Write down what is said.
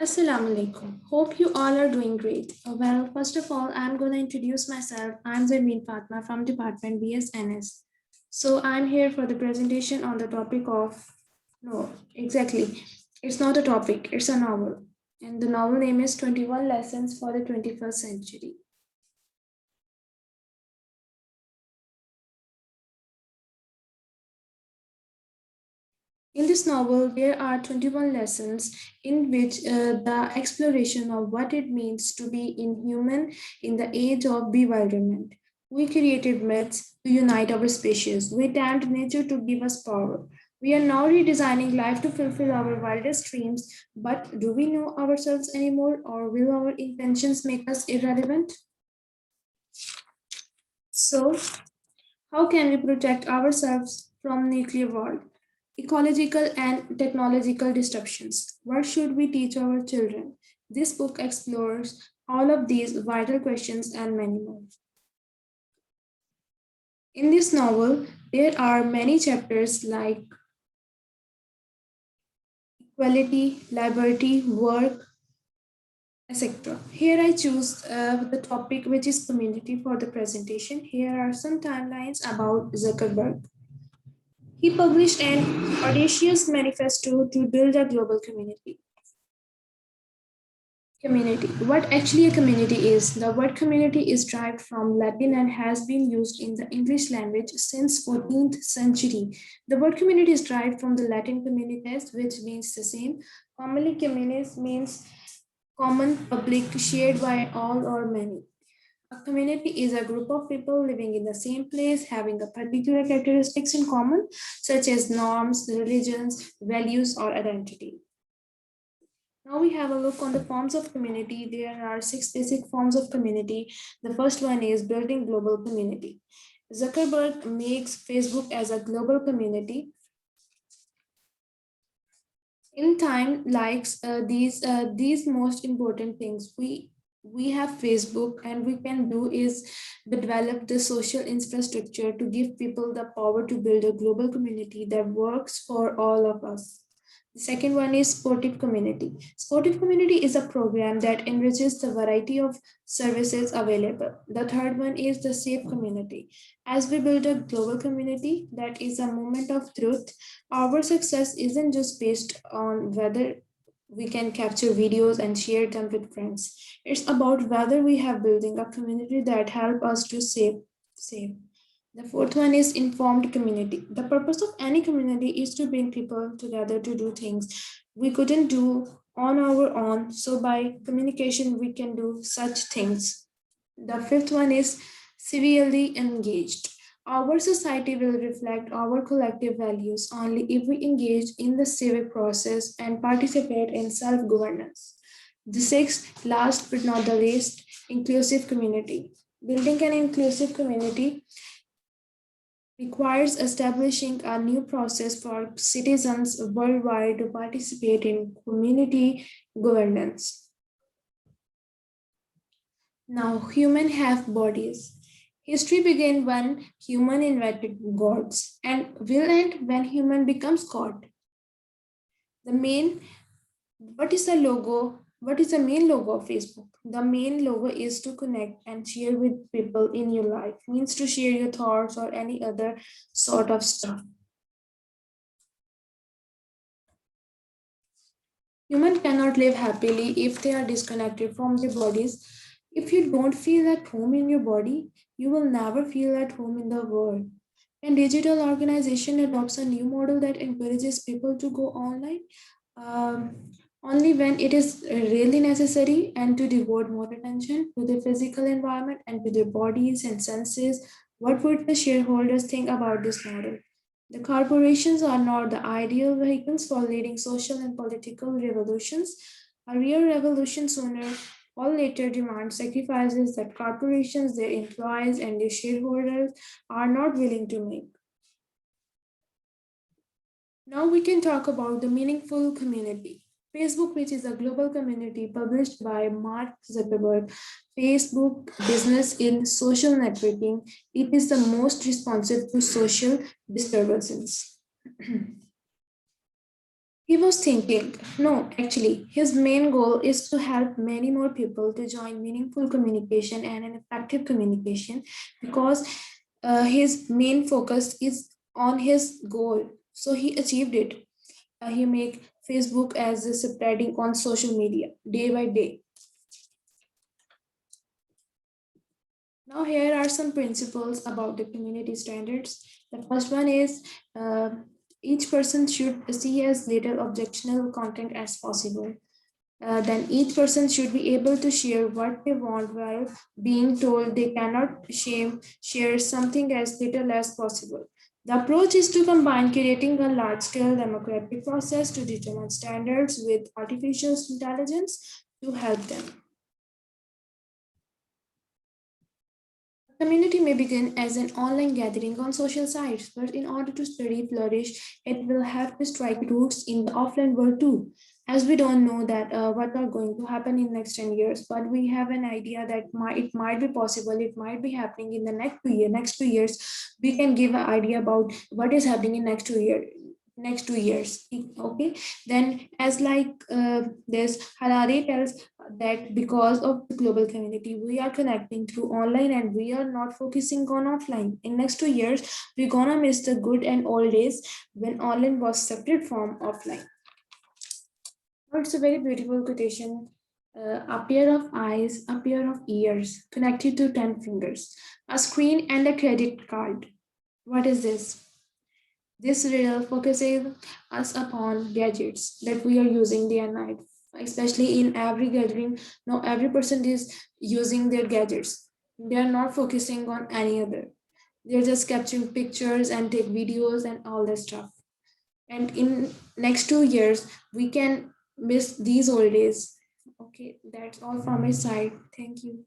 Assalamu alaikum. Hope you all are doing great. Well, first of all, I'm going to introduce myself. I'm Zarmeen Fatma from Department BSNS. So I'm here for the presentation on the topic of no, exactly. It's not a topic, it's a novel. And the novel name is 21 Lessons for the 21st Century. In this novel, there are 21 lessons in which the exploration of what it means to be inhuman in the age of bewilderment. We created myths to unite our species. We tamed nature to give us power. We are now redesigning life to fulfill our wildest dreams. But do we know ourselves anymore, or will our intentions make us irrelevant? So, how can we protect ourselves from nuclear war, ecological and technological disruptions? What should we teach our children? This book explores all of these vital questions and many more. In this novel, there are many chapters like equality, liberty, work, etc. Here I choose the topic which is community for the presentation. Here are some timelines about Zuckerberg. He published an audacious manifesto to build a global community. Community. What actually a community is? The word community is derived from Latin and has been used in the English language since 14th century. The word community is derived from the Latin communitas, which means the same. Commonly, communis means common, public, shared by all or many. A community is a group of people living in the same place, having a particular characteristics in common, such as norms, religions, values, or identity. Now we have a look on the forms of community. There are six basic forms of community. The first one is building global community. Zuckerberg makes Facebook as a global community. In time, likes these most important things. We have Facebook, and we can do is develop the social infrastructure to give people the power to build a global community that works for all of us. The second one is sportive community. Sportive community is a program that enriches the variety of services available. The third one is the safe community. As we build a global community that is a moment of truth, our success isn't just based on whether we can capture videos and share them with friends. It's about whether we have building a community that help us to save. The fourth one is informed community. The purpose of any community is to bring people together to do things we couldn't do on our own. So by communication, we can do such things. The fifth one is civilly engaged. Our society will reflect our collective values only if we engage in the civic process and participate in self governance. The sixth, last but not the least, inclusive community. Building an inclusive community requires establishing a new process for citizens worldwide to participate in community governance. Now, humans have bodies. History began when human invented gods and will end when human becomes God. The main what is the logo? What is the main logo of Facebook? The main logo is to connect and share with people in your life, means to share your thoughts or any other sort of stuff. Humans cannot live happily if they are disconnected from their bodies. If you don't feel at home in your body, you will never feel at home in the world. And digital organization adopts a new model that encourages people to go online only when it is really necessary and to devote more attention to the physical environment and to their bodies and senses. What would the shareholders think about this model? The corporations are not the ideal vehicles for leading social and political revolutions. A real revolution sooner or later demands sacrifices that corporations, their employees, and their shareholders are not willing to make. Now we can talk about the meaningful community. Facebook, which is a global community published by Mark Zuckerberg, Facebook Business in Social Networking, it is the most responsive to social disturbances. He was thinking, no, actually, his main goal is to help many more people to join meaningful communication and an effective communication because his main focus is on his goal. So he achieved it. He make Facebook as a spreading on social media day by day. Now here are some principles about the community standards. The first one is uh, each person should see as little objectionable content as possible. Then each person should be able to share what they want while being told they cannot share something as little as possible. The approach is to combine creating a large-scale democratic process to determine standards with artificial intelligence to help them. Community may begin as an online gathering on social sites, but in order to study flourish, it will have to strike roots in the offline world too. As we don't know that what are going to happen in next 10 years, but we have an idea that it might be possible, it might be happening in the next 2 years. We can give an idea about what is happening in next 2 years. Okay, then as like this Harari tells that because of the global community we are connecting through online and we are not focusing on offline. In next 2 years we're gonna miss the good and old days when online was separate from offline. So it's a very beautiful quotation. A pair of eyes, a pair of ears connected to 10 fingers, a screen and a credit card. What is this? This riddle focuses us upon gadgets that we are using day and night, especially in every gathering. Now, every person is using their gadgets. They are not focusing on any other. They're just capturing pictures and take videos and all that stuff. And in next 2 years, we can miss these old days. Okay, that's all from my side. Thank you.